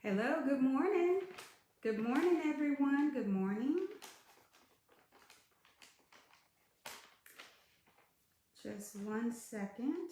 Hello, good morning. Good morning, everyone. Good morning. Just 1 second.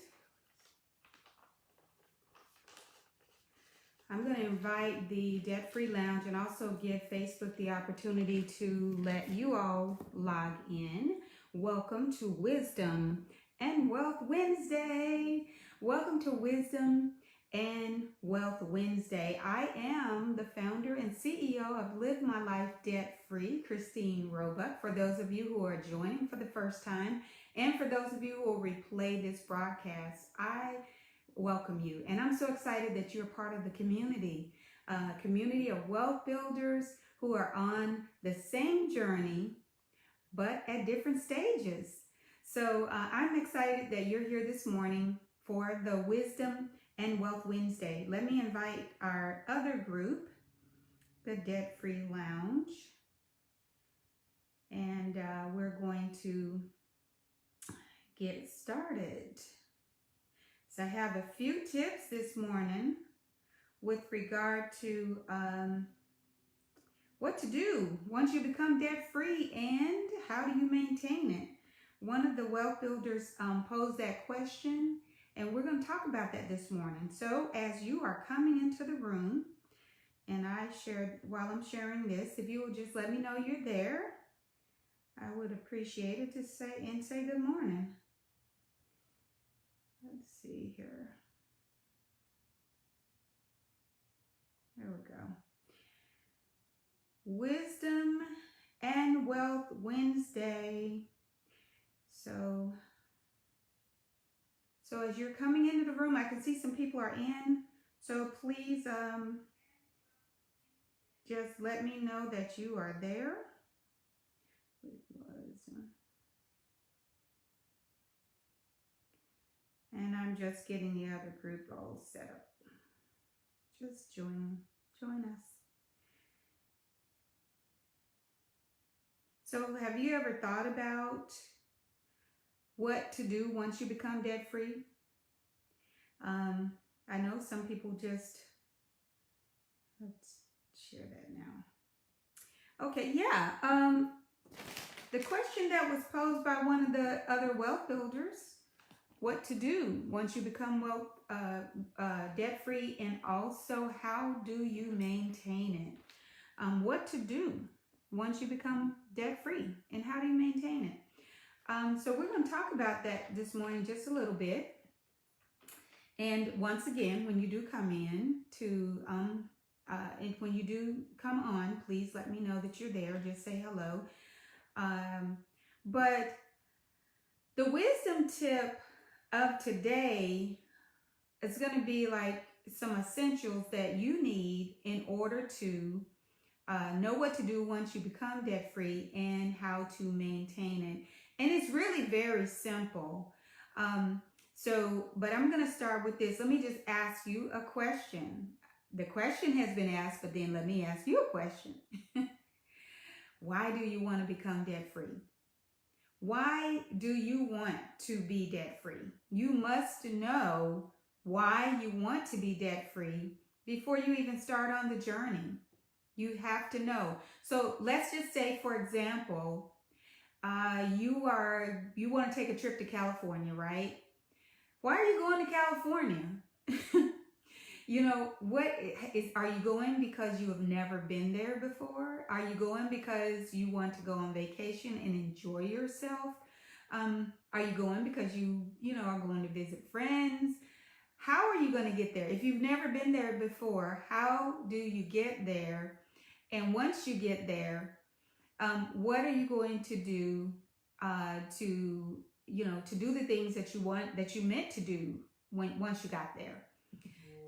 I'm going to invite the Debt Free Lounge and also give Facebook the opportunity to let you all log in. Welcome to Wisdom and Wealth Wednesday. Welcome to Wisdom and Wealth Wednesday. I am the founder and CEO of Live My Life Debt Free, Christine Roebuck. For those of you who are joining for the first time, and for those of you who will replay this broadcast, I welcome you. And I'm so excited that you're part of the community of wealth builders who are on the same journey, but at different stages. So I'm excited that you're here this morning for the Wisdom and Wealth Wednesday. Let me invite our other group, the Debt Free Lounge, and we're going to get started. So I have a few tips this morning with regard to what to do once you become debt free and how do you maintain it. One of the wealth builders posed that question, and we're going to talk about that this morning. So as you are coming into the room, and while I'm sharing this, if you will just let me know you're there, I would appreciate it to say good morning. Let's see here. There we go. Wisdom and Wealth Wednesday. So as you're coming into the room, I can see some people are in. So please just let me know that you are there. And I'm just getting the other group all set up. Just join us. So have you ever thought about what to do once you become debt free? I know some people let's share that now. Okay, yeah. The question that was posed by one of the other wealth builders, what to do once you become debt free, and also how do you maintain it? What to do once you become debt free and how do you maintain it? So we're going to talk about that this morning just a little bit. And once again, when you do come in and when you do come on, please let me know that you're there. Just say hello. But the wisdom tip of today is going to be like some essentials that you need in order to know what to do once you become debt free and how to maintain it. And it's really very simple. But I'm going to start with this. Let me just ask you a question. The question has been asked, but then let me ask you a question. Why do you want to become debt free? Why do you want to be debt free? You must know why you want to be debt free before you even start on the journey. You have to know. So let's just say, for example, you want to take a trip to California, right? Why are you going to California? Are you going because you have never been there before? Are you going because you want to go on vacation and enjoy yourself? Are you going because you are going to visit friends? How are you going to get there? If you've never been there before, how do you get there? And once you get there, what are you going to do to do the things that you meant to do once you got there?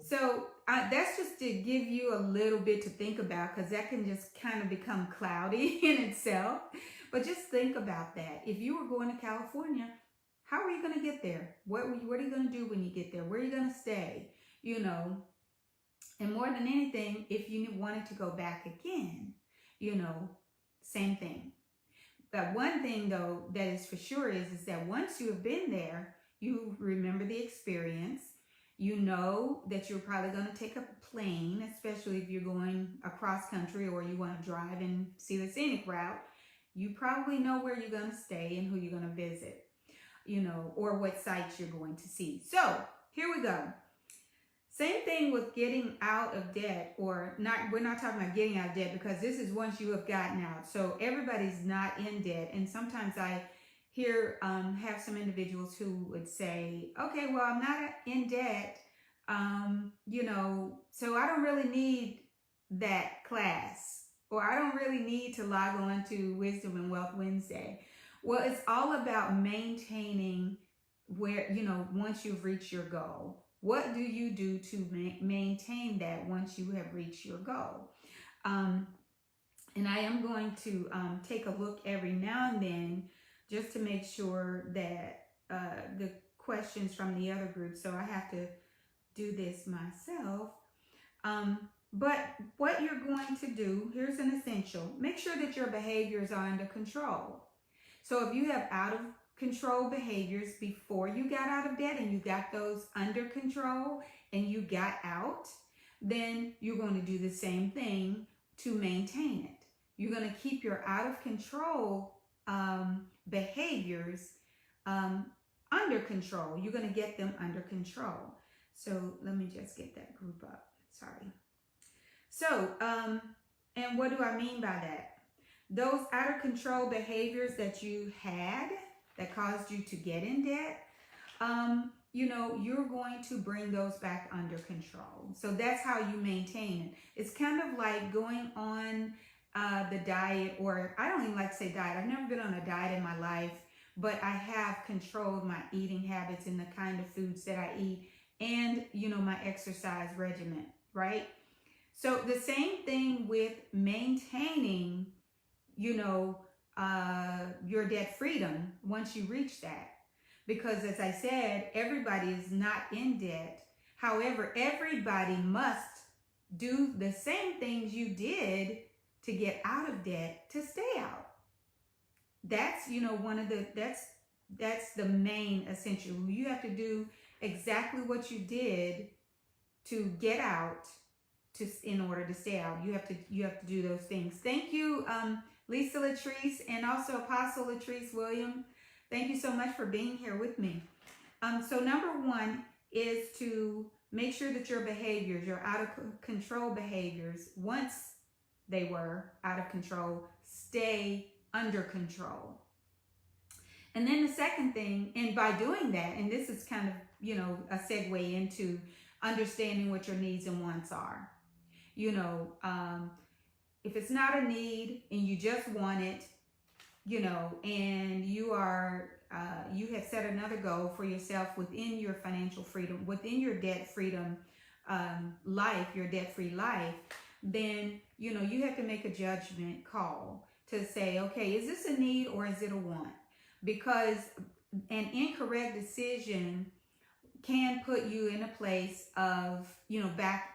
So that's just to give you a little bit to think about, because that can just kind of become cloudy in itself. But just think about that. If you were going to California, how are you going to get there? What are you going to do when you get there? Where are you going to stay? And more than anything, if you wanted to go back again, same thing. But one thing, though, that is for sure is that once you have been there, you remember the experience. You know that you're probably going to take a plane, especially if you're going across country or you want to drive and see the scenic route. You probably know where you're going to stay and who you're going to visit, or what sites you're going to see. So here we go. Same thing with getting out of debt, or not. We're not talking about getting out of debt, because this is once you have gotten out. So everybody's not in debt. And sometimes I hear have some individuals who would say, okay, well, I'm not in debt, so I don't really need that class, or I don't really need to log on to Wisdom and Wealth Wednesday. Well, it's all about maintaining where, once you've reached your goal. What do you do to maintain that once you have reached your goal? And I am going to take a look every now and then just to make sure that the questions from the other group, so I have to do this myself. But what you're going to do, here's an essential. Make sure that your behaviors are under control. So if you have out of control behaviors before you got out of debt and you got those under control and you got out, then you're going to do the same thing to maintain it. You're going to keep your out of control behaviors under control. You're going to get them under control. So let me just get that group up. Sorry. So, and what do I mean by that? Those out of control behaviors that you had that caused you to get in debt, you're going to bring those back under control. So that's how you maintain it. It's kind of like going on the diet, or I don't even like to say diet. I've never been on a diet in my life, but I have controlled my eating habits and the kind of foods that I eat, and, my exercise regimen, right? So the same thing with maintaining, your debt freedom once you reach that. Because as I said, everybody is not in debt. However, everybody must do the same things you did to get out of debt to stay out. That's, that's the main essential. You have to do exactly what you did to get out in order to stay out. You have to do those things. Thank you, Lisa Latrice, and also Apostle Latrice William. Thank you so much for being here with me. So number one is to make sure that your behaviors, your out of control behaviors, once they were out of control, stay under control. And then the second thing, and by doing that, and this is kind of, a segue into understanding what your needs and wants are. If it's not a need and you just want it, and you have set another goal for yourself within your financial freedom, within your debt freedom life, your debt-free life, then, you have to make a judgment call to say, okay, is this a need or is it a want? Because an incorrect decision can put you in a place of, back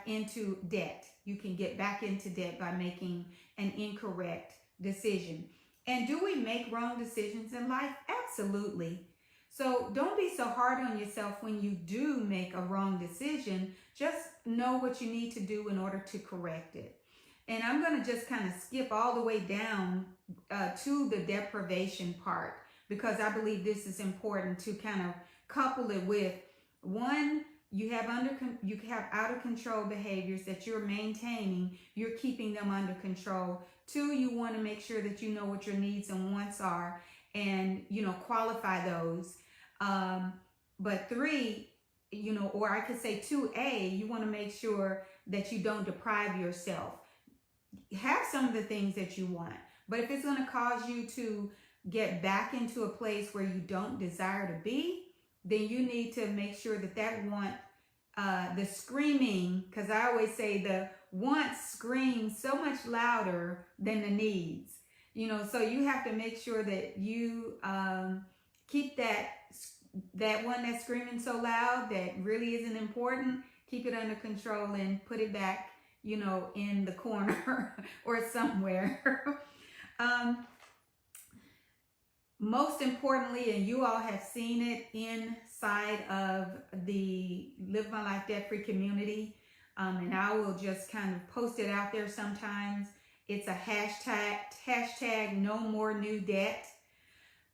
into debt. You can get back into debt by making an incorrect decision. And do we make wrong decisions in life? Absolutely. So don't be so hard on yourself when you do make a wrong decision. Just know what you need to do in order to correct it. And I'm going to just kind of skip all the way down to the deprivation part, because I believe this is important to kind of couple it with, one, you have out of control behaviors that you're maintaining, you're keeping them under control. Two, you want to make sure that you know what your needs and wants are and, qualify those. But three, or I could say 2A, you want to make sure that you don't deprive yourself. Have some of the things that you want, but if it's going to cause you to get back into a place where you don't desire to be, then you need to make sure that want, the screaming, because I always say the wants scream so much louder than the needs, so you have to make sure that you keep that one that's screaming so loud that really isn't important, keep it under control and put it back, in the corner or somewhere. Most importantly, and you all have seen it in side of the Live My Life Debt Free community, and I will just kind of post it out there sometimes. It's a hashtag no more new debt.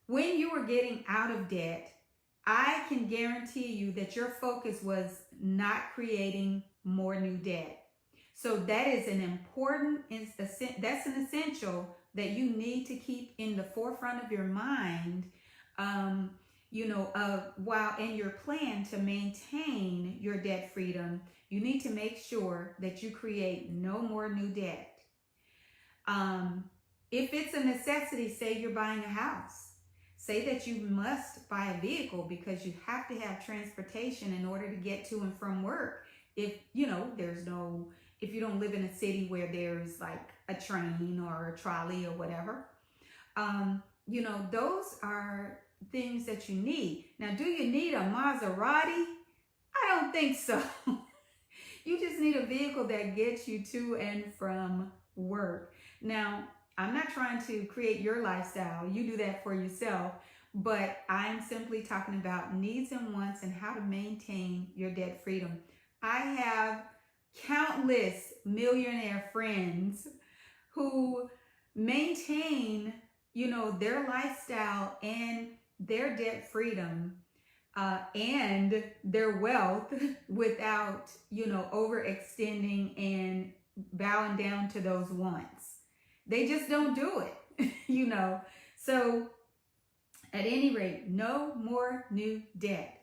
When you were getting out of debt, I can guarantee you that your focus was not creating more new debt. So that is an important, that's an essential that you need to keep in the forefront of your mind, while in your plan to maintain your debt freedom, you need to make sure that you create no more new debt. If it's a necessity, say you're buying a house, say that you must buy a vehicle because you have to have transportation in order to get to and from work. If you don't live in a city where there's like a train or a trolley or whatever, those are things that you need. Now, do you need a Maserati? I don't think so. You just need a vehicle that gets you to and from work. Now, I'm not trying to create your lifestyle. You do that for yourself. But I'm simply talking about needs and wants and how to maintain your debt freedom. I have countless millionaire friends who maintain, their lifestyle and their debt freedom and their wealth without, overextending and bowing down to those wants. They just don't do it, So at any rate, no more new debt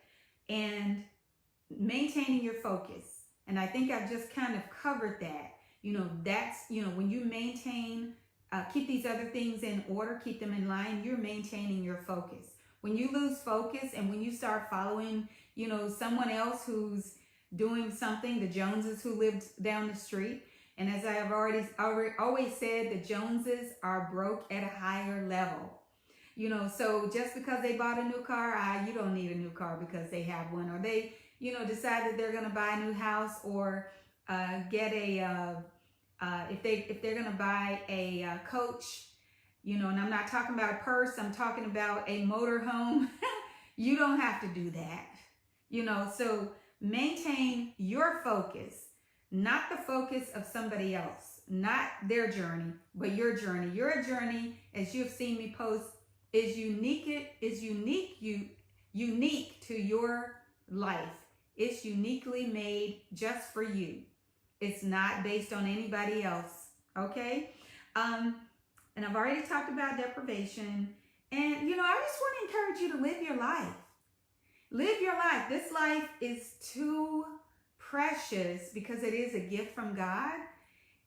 and maintaining your focus. And I think I've just kind of covered that. That's, when you maintain, keep these other things in order, keep them in line, you're maintaining your focus. When you lose focus and when you start following, someone else who's doing something, the Joneses who lived down the street, and as I have always said, the Joneses are broke at a higher level. So just because they bought a new car, you don't need a new car because they have one, or they, decide that they're going to buy a new house or get if they're going to buy a coach, and I'm not talking about a purse, I'm talking about a motorhome. You don't have to do that, so maintain your focus. Not the focus of somebody else, not their journey, but your journey. Your journey, as you've seen me post, is unique to your life. It's uniquely made just for you. It's not based on anybody else, okay? And I've already talked about deprivation. And, I just want to encourage you to live your life. Live your life. This life is too precious because it is a gift from God.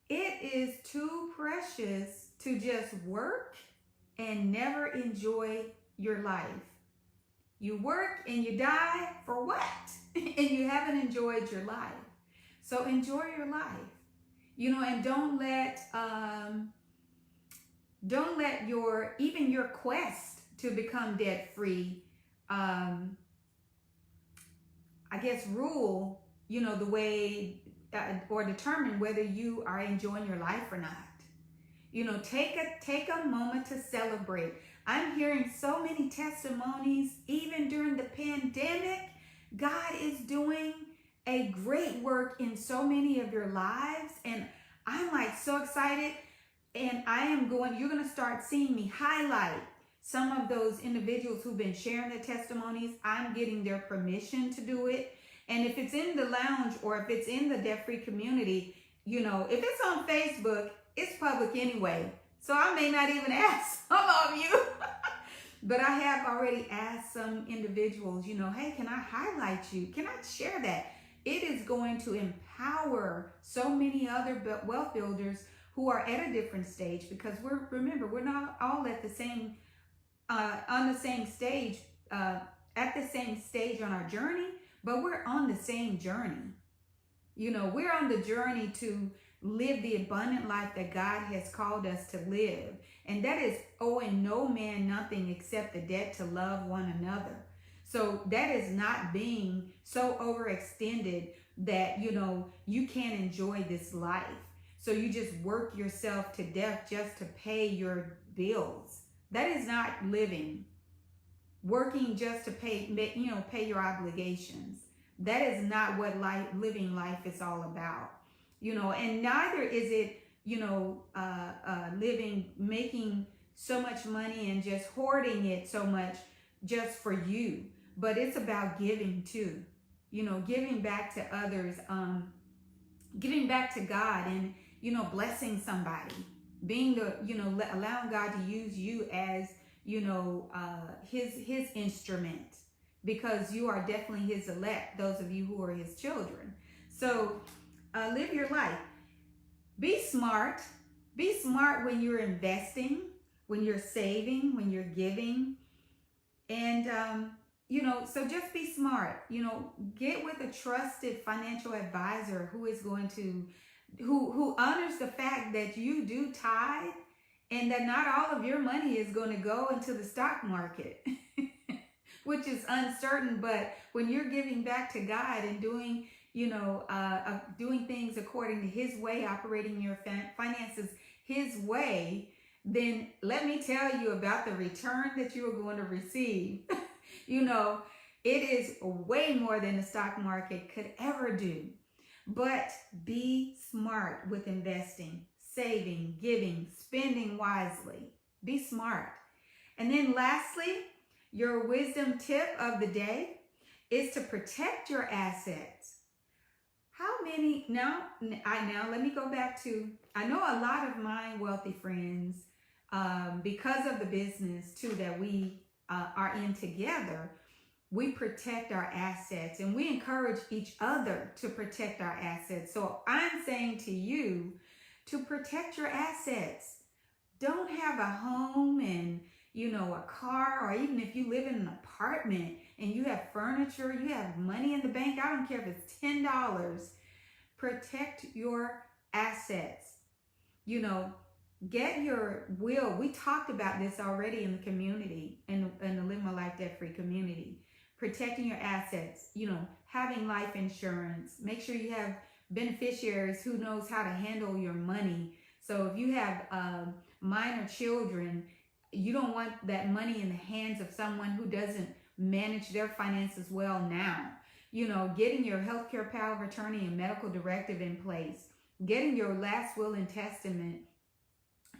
It is too precious to just work and never enjoy your life. You work and you die for what? And you haven't enjoyed your life. So enjoy your life, and don't let your quest to become debt free, rule, the way or determine whether you are enjoying your life or not. Take a moment to celebrate. I'm hearing so many testimonies, even during the pandemic. God is doing a great work in so many of your lives. And I'm like so excited. And you're going to start seeing me highlight some of those individuals who've been sharing their testimonies. I'm getting their permission to do it. And if it's in the lounge or if it's in the debt-free community, if it's on Facebook, it's public anyway. So I may not even ask some of you. But I have already asked some individuals, hey, can I highlight you? Can I share that? It is going to empower so many other wealth builders who are at a different stage, because we're not all at the same, on the same stage, at the same stage on our journey, but we're on the same journey. We're on the journey to live the abundant life that God has called us to live. And that is owing no man nothing except the debt to love one another. So that is not being so overextended that, you can't enjoy this life. So you just work yourself to death just to pay your bills. That is not living. working just to pay your obligations. That is not what living life is all about. And neither is it, making so much money and just hoarding it so much just for you. But it's about giving too, giving back to others, giving back to God, and blessing somebody, being the allowing God to use you as his instrument, because you are definitely his elect, those of you who are his children. So live your life. Be smart. Be smart when you're investing, when you're saving, when you're giving. And so just be smart. Get with a trusted financial advisor who is going to who honors the fact that you do tithe, and that not all of your money is going to go into the stock market, which is uncertain. But when you're giving back to God and doing doing things according to his way, operating your finances his way, then let me tell you about the return that you are going to receive. It is way more than the stock market could ever do. But be smart with investing, saving, giving, spending wisely. Be smart. And then lastly, your wisdom tip of the day is to protect your assets. How many, now let me go back to, I know a lot of my wealthy friends, because of the business too that we are in together, we protect our assets, and we encourage each other to protect our assets. So I'm saying to you to protect your assets. Don't have a home and a car, or even if you live in an apartment and you have furniture, you have money in the bank, I don't care if it's $10. Protect your assets. Get your will. We talked about this already in the community, in the Live My Life Debt Free community. Protecting your assets, having life insurance. Make sure you have beneficiaries who knows how to handle your money. So if you have minor children, you don't want that money in the hands of someone who doesn't manage their finances well now. Getting your healthcare power of attorney and medical directive in place. Getting your last will and testament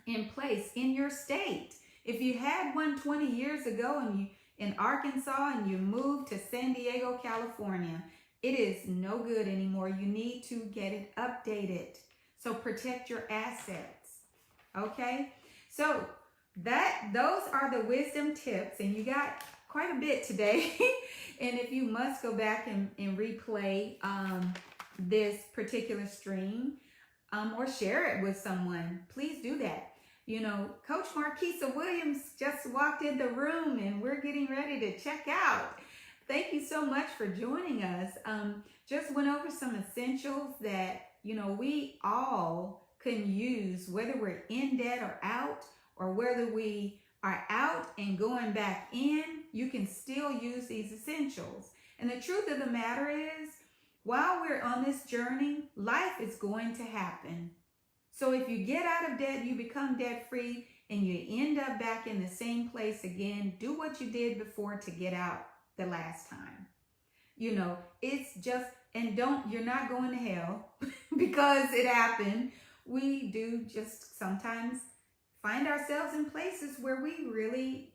in place in your state. If you had one 20 years ago and you in Arkansas and you moved to San Diego, California, it is no good anymore. You need to get it updated. So protect your assets. Okay? So those are the wisdom tips, and you got quite a bit today. And if you must go back and replay this particular stream, or share it with someone, please do that. Coach Marquisa Williams just walked in the room, and we're getting ready to check out. Thank you so much for joining us. Just went over some essentials that, we all can use, whether we're in debt or out, or whether we are out and going back in, you can still use these essentials. And the truth of the matter is, while we're on this journey, life is going to happen. So if you get out of debt, you become debt free, and you end up back in the same place again, do what you did before to get out the last time. It's just, and you're not going to hell because it happened. We do just sometimes find ourselves in places where we really,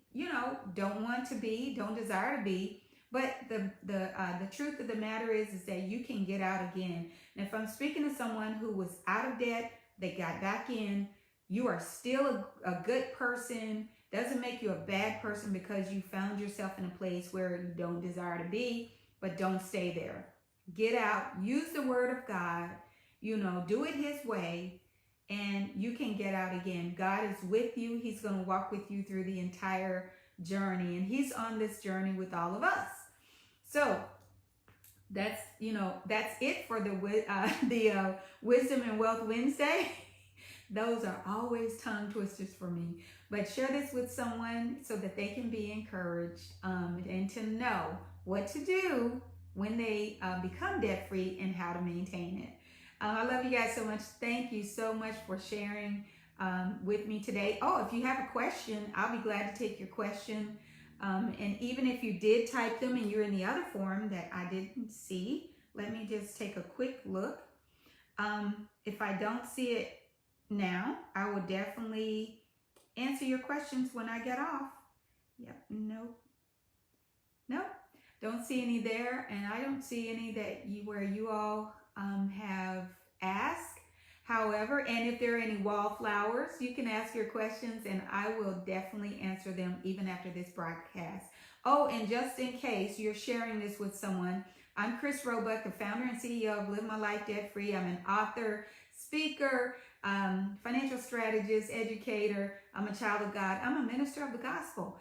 don't want to be, don't desire to be. But the truth of the matter is that you can get out again. And if I'm speaking to someone who was out of debt, they got back in, you are still a good person. Doesn't make you a bad person because you found yourself in a place where you don't desire to be, but don't stay there. Get out, use the word of God, do it his way, and you can get out again. God is with you. He's going to walk with you through the entire journey, and he's on this journey with all of us. So that's it for the Wisdom and Wealth Wednesday. Those are always tongue twisters for me, but share this with someone so that they can be encouraged and to know what to do when they become debt free and how to maintain it. I love you guys so much. Thank you so much for sharing with me today. Oh, if you have a question, I'll be glad to take your question. And even if you did type them and you're in the other form that I didn't see, let me just take a quick look. If I don't see it now, I will definitely answer your questions when I get off. Yep, nope, nope. Don't see any there, and I don't see any that where you all have asked. However, and if there are any wallflowers, you can ask your questions, and I will definitely answer them even after this broadcast. Oh, and just in case you're sharing this with someone, I'm Chris Roebuck, the founder and CEO of Live My Life Debt Free. I'm an author, speaker, financial strategist, educator. I'm a child of God. I'm a minister of the gospel.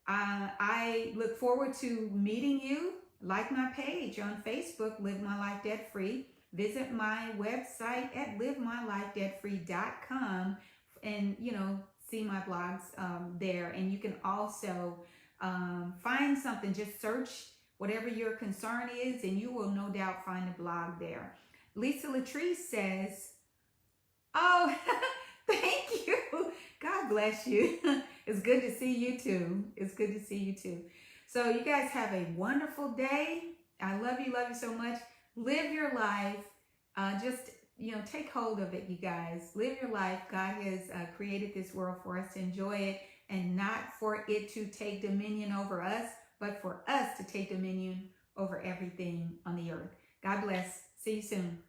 I look forward to meeting you. Like my page on Facebook, Live My Life Debt Free. Visit my website at livemylifedebtfree.com and, see my blogs there. And you can also find something, just search whatever your concern is, and you will no doubt find a blog there. Lisa Latrice says, oh, thank you. God bless you. It's good to see you too. It's good to see you too. So you guys have a wonderful day. I love you so much. Live your life. Just, take hold of it, you guys. Live your life. God has created this world for us to enjoy it, and not for it to take dominion over us, but for us to take dominion over everything on the earth. God bless. See you soon.